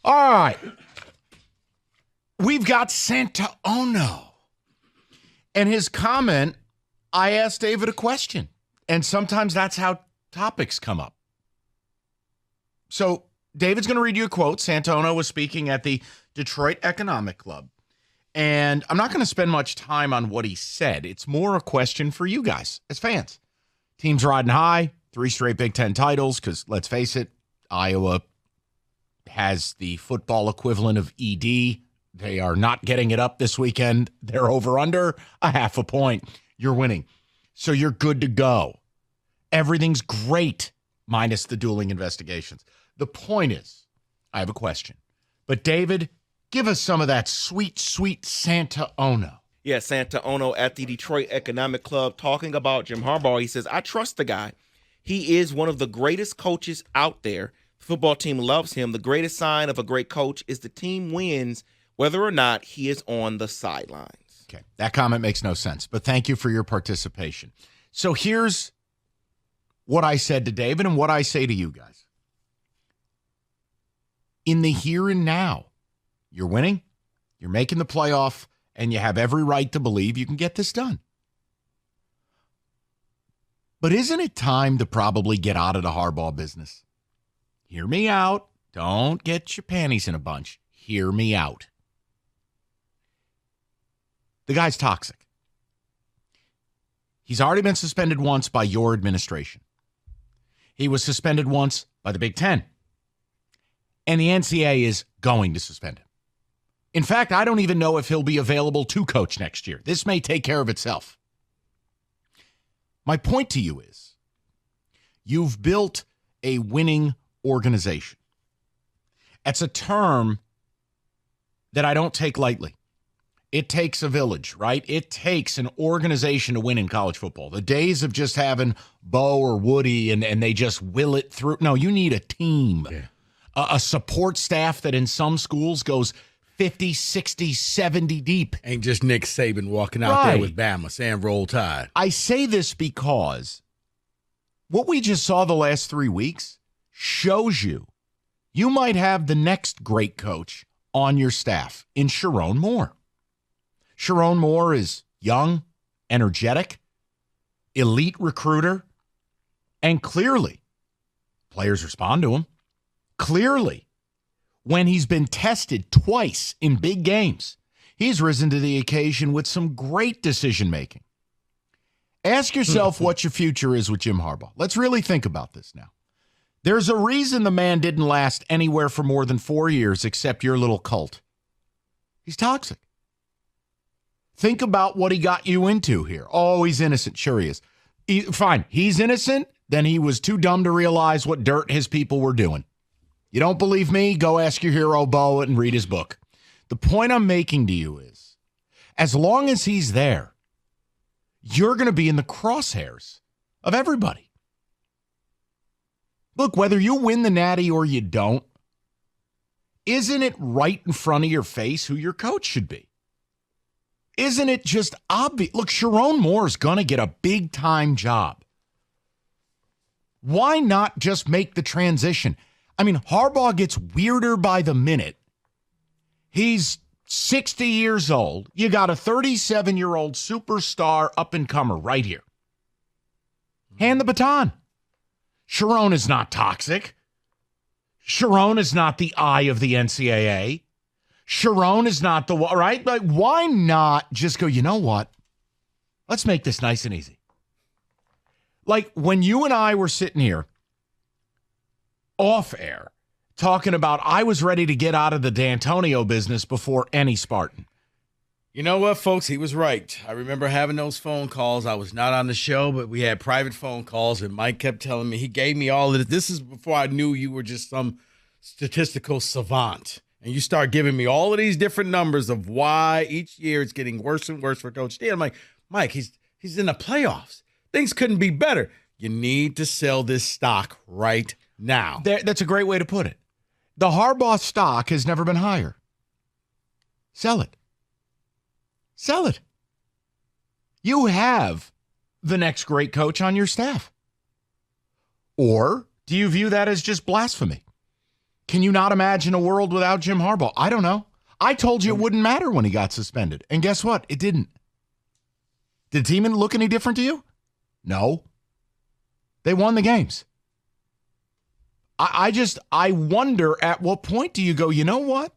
All right. We've got Santaono. And his comment, I asked David a question. And sometimes that's how topics come up. So David's going to read you a quote. Santaono was speaking at the Detroit Economic Club. And I'm not going to spend much time on what he said. It's more a question for you guys as fans. Team's riding high, 3 straight Big Ten titles, because let's face it, Iowa has the football equivalent of ED. They are not getting it up this weekend. They're over under a half a point. You're winning. So you're good to go. Everything's great, minus the dueling investigations. The point is, I have a question. But David, give us some of that sweet, sweet Santaono. Yeah, Santaono at the Detroit Economic Club talking about Jim Harbaugh. He says, I trust the guy. He is one of the greatest coaches out there. The football team loves him. The greatest sign of a great coach is the team wins whether or not he is on the sidelines. Okay, that comment makes no sense, but thank you for your participation. So here's what I said to David and what I say to you guys. In the here and now, you're winning, you're making the playoff, and you have every right to believe you can get this done. But isn't it time to probably get out of the Harbaugh business? Hear me out. Don't get your panties in a bunch. Hear me out. The guy's toxic. He's already been suspended once by your administration. He was suspended once by the Big Ten. And the NCAA is going to suspend him. In fact, I don't even know if he'll be available to coach next year. This may take care of itself. My point to you is, you've built a winning organization. It's a term that I don't take lightly. It takes a village, right? It takes an organization to win in college football. The days of just having Bo or Woody and they just will it through. No, you need a team, a support staff that in some schools goes 50, 60, 70 deep. Ain't just Nick Saban walking out there with Bama saying roll tide. I say this because what we just saw the last 3 weeks shows you might have the next great coach on your staff in Sharon Moore. Sharon Moore is young, energetic, elite recruiter, and clearly, players respond to him. Clearly, when he's been tested twice in big games, he's risen to the occasion with some great decision-making. Ask yourself what your future is with Jim Harbaugh. Let's really think about this now. There's a reason the man didn't last anywhere for more than 4 years except your little cult. He's toxic. Think about what he got you into here. Oh, he's innocent. Sure he is. Fine, he's innocent. Then he was too dumb to realize what dirt his people were doing. You don't believe me? Go ask your hero, Bo, and read his book. The point I'm making to you is, as long as he's there, you're going to be in the crosshairs of everybody. Look, whether you win the Natty or you don't, isn't it right in front of your face who your coach should be? Isn't it just obvious? Look, Sharon Moore's going to get a big-time job. Why not just make the transition? I mean, Harbaugh gets weirder by the minute. He's 60 years old. You got a 37-year-old superstar up-and-comer right here. Hand the baton. Sharon is not toxic. Sharon is not the eye of the NCAA. Sharon is not the one, right? Like, why not just go, you know what? Let's make this nice and easy. Like when you and I were sitting here off air talking about I was ready to get out of the D'Antonio business before any Spartan. You know what, folks? He was right. I remember having those phone calls. I was not on the show, but we had private phone calls, and Mike kept telling me, he gave me all of this. This is before I knew you were just some statistical savant. And you start giving me all of these different numbers of why each year it's getting worse and worse for Coach D. I'm like, Mike, he's in the playoffs. Things couldn't be better. You need to sell this stock right now. That's a great way to put it. The Harbaugh stock has never been higher. Sell it. Sell it. You have the next great coach on your staff. Or do you view that as just blasphemy? Can you not imagine a world without Jim Harbaugh? I don't know. I told you it wouldn't matter when he got suspended. And guess what? It didn't. Did the team look any different to you? No. They won the games. I wonder at what point do you go, you know what?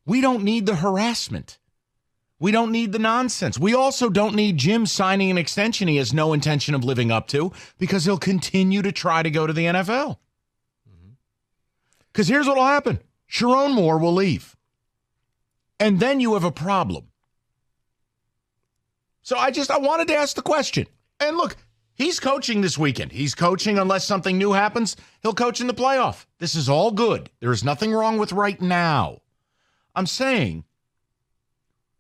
We don't need the harassment. We don't need the nonsense. We also don't need Jim signing an extension he has no intention of living up to because he'll continue to try to go to the NFL. Because here's what will happen. Sharon Moore will leave. And then you have a problem. So I wanted to ask the question. And look, he's coaching this weekend. He's coaching unless something new happens. He'll coach in the playoff. This is all good. There is nothing wrong with right now. I'm saying,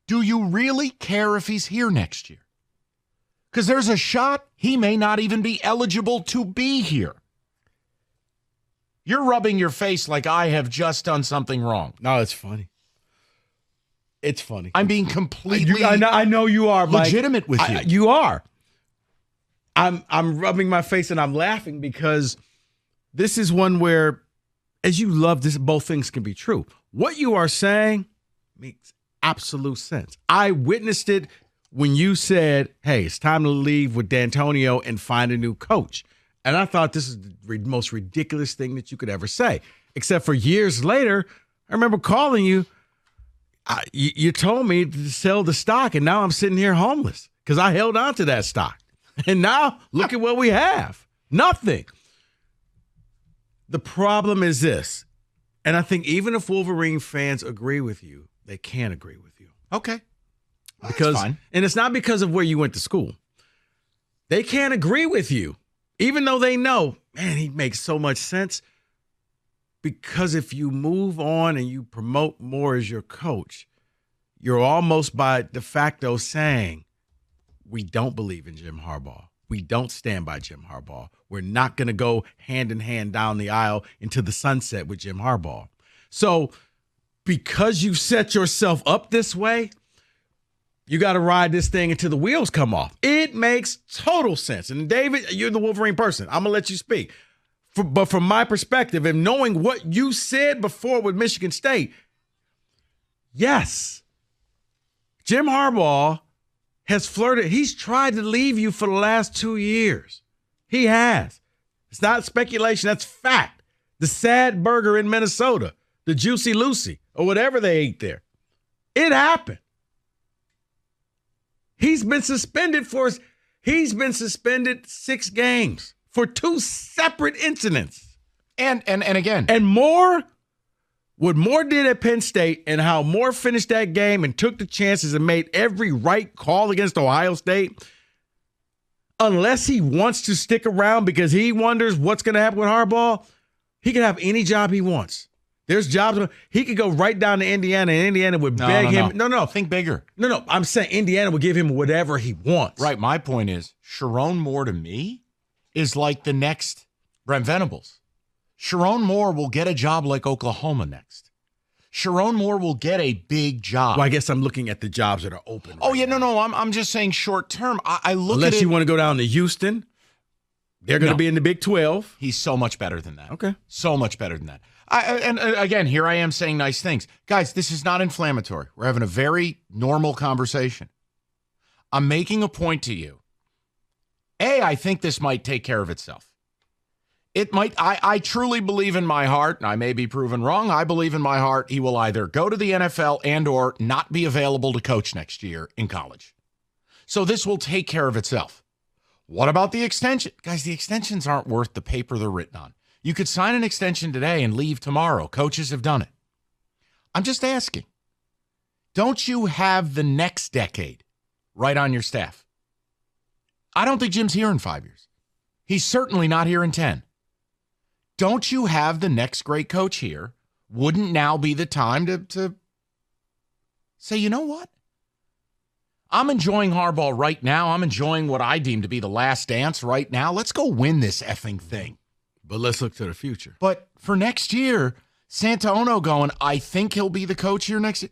do you really care if he's here next year? Because there's a shot he may not even be eligible to be here. You're rubbing your face like I have just done something wrong. No, it's funny. It's funny. I'm being completely I know you are, Mike. legitimate with you. You are. I'm rubbing my face and I'm laughing because this is one where, as you love this, both things can be true. What you are saying makes absolute sense. I witnessed it when you said, hey, it's time to leave with D'Antonio and find a new coach. And I thought this is the most ridiculous thing that you could ever say. Except for years later, I remember calling you. You told me to sell the stock, and now I'm sitting here homeless because I held on to that stock. And now look at what we have. Nothing. The problem is this, and I think even if Wolverine fans agree with you, they can't agree with you. Okay. Well, because, that's fine. And it's not because of where you went to school. They can't agree with you, even though they know, man, he makes so much sense. Because if you move on and you promote Moore as your coach, you're almost by de facto saying, we don't believe in Jim Harbaugh. We don't stand by Jim Harbaugh. We're not going to go hand in hand down the aisle into the sunset with Jim Harbaugh. So because you set yourself up this way, you got to ride this thing until the wheels come off. It makes total sense. And David, you're the Wolverine person. I'm going to let you speak. But from my perspective, and knowing what you said before with Michigan State, yes, Jim Harbaugh has flirted. He's tried to leave you for the last 2 years. He has. It's not speculation. That's fact. The sad burger in Minnesota, the Juicy Lucy, or whatever they ate there. It happened. He's been suspended 6 games. For 2 separate incidents. And again. And Moore, what Moore did at Penn State and how Moore finished that game and took the chances and made every right call against Ohio State, unless he wants to stick around because he wonders what's going to happen with Harbaugh, he can have any job he wants. There's jobs. He could go right down to Indiana, and Indiana would beg him. No. Think bigger. No. I'm saying Indiana would give him whatever he wants. Right. My point is, Sharon Moore to me is like the next Brent Venables. Sharon Moore will get a job like Oklahoma next. Sharon Moore will get a big job. Well, I guess I'm looking at the jobs that are open. Oh, yeah, no. I'm just saying short term. I look Unless at it. you want to go down to Houston, they're going to be in the Big 12. He's so much better than that. Okay. So much better than that. And again, here I am saying nice things. Guys, this is not inflammatory. We're having a very normal conversation. I'm making a point to you. I think this might take care of itself. It might. I truly believe in my heart, and I may be proven wrong. I believe in my heart he will either go to the NFL and or not be available to coach next year in college. So this will take care of itself. What about the extension? Guys, the extensions aren't worth the paper they're written on. You could sign an extension today and leave tomorrow. Coaches have done it. I'm just asking. Don't you have the next decade right on your staff? I don't think Jim's here in 5 years. He's certainly not here in 10. Don't you have the next great coach here? Wouldn't now be the time to say, you know what? I'm enjoying Harbaugh right now. I'm enjoying what I deem to be the last dance right now. Let's go win this effing thing. But let's look to the future. But for next year, Santaono going, I think he'll be the coach here next year.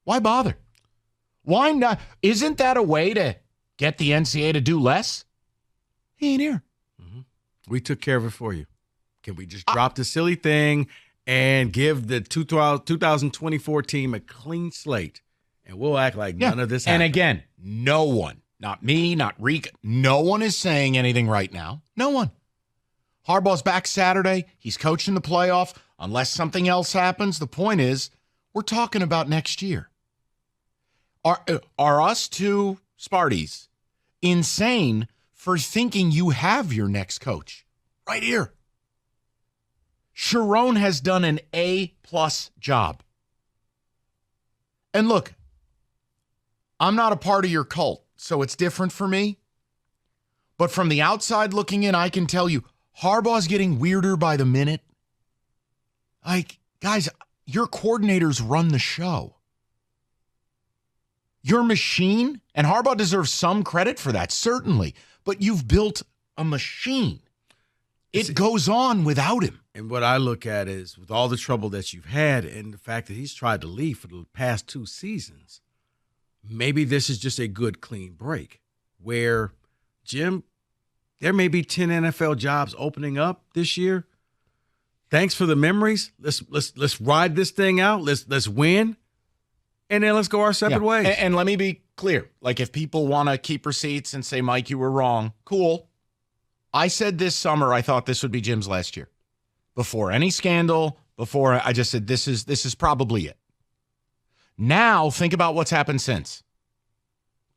Why bother? Why not? Isn't that a way to get the NCAA to do less? He ain't here. We took care of it for you. Can we just drop the silly thing and give the 2024 team a clean slate? And we'll act like none of this happened. And again, no one, not me, not Rico, no one is saying anything right now. No one. Harbaugh's back Saturday. He's coaching the playoff. Unless something else happens, the point is we're talking about next year. Are us two Sparties insane for thinking you have your next coach? Right here. Sharon has done an A-plus job. And look, I'm not a part of your cult, so it's different for me. But from the outside looking in, I can tell you, Harbaugh's getting weirder by the minute. Like, guys, your coordinators run the show. Your machine, and Harbaugh deserves some credit for that, certainly, but you've built a machine. It goes on without him. And what I look at is, with all the trouble that you've had and the fact that he's tried to leave for the past 2 seasons, maybe this is just a good, clean break where, Jim, there may be 10 NFL jobs opening up this year. Thanks for the memories. Let's ride this thing out. Let's win, and then let's go our separate ways. And let me be clear. Like, if people want to keep receipts and say, Mike, you were wrong, cool. I said this summer I thought this would be Jim's last year. Before any scandal, before I just said this is probably it. Now think about what's happened since.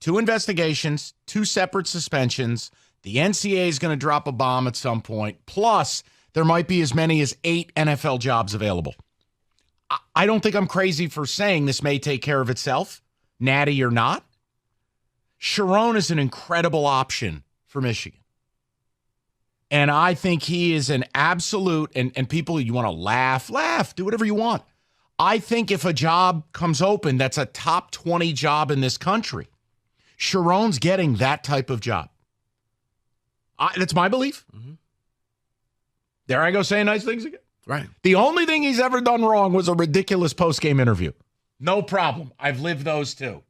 2 investigations, 2 separate suspensions. The NCAA is going to drop a bomb at some point. Plus, there might be as many as 8 NFL jobs available. I don't think I'm crazy for saying this may take care of itself, natty or not. Sharon is an incredible option for Michigan. And I think he is an absolute, and people, you want to laugh, do whatever you want. I think if a job comes open that's a top 20 job in this country, Sharon's getting that type of job. That's my belief. Mm-hmm. There I go saying nice things again. Right. The only thing he's ever done wrong was a ridiculous post-game interview. No problem. I've lived those too.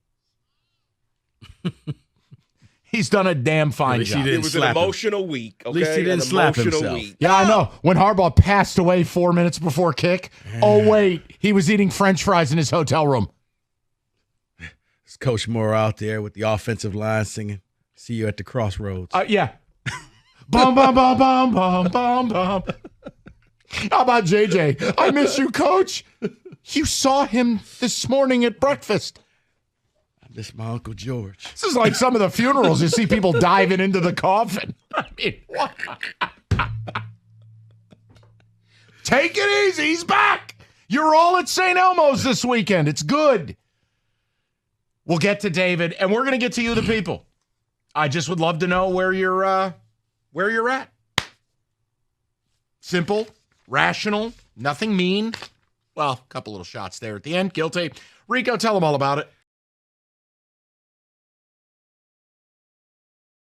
He's done a damn fine job. It was an emotional week. Okay? At least he didn't slap himself. Yeah, I know. When Harbaugh passed away 4 minutes before kick, oh, wait, he was eating French fries in his hotel room. There's Coach Moore out there with the offensive line singing, "See you at the crossroads." Yeah. Bum, bum, bum, bum, bum, bum, bum. How about JJ? I miss you, Coach. You saw him this morning at breakfast. This is my Uncle George. This is like some of the funerals. You see people diving into the coffin. I mean, what? Take it easy. He's back. You're all at St. Elmo's this weekend. It's good. We'll get to David, and we're going to get to you, the people. I just would love to know where you're at. Simple, rational, nothing mean. Well, a couple little shots there at the end. Guilty. Rico, tell them all about it.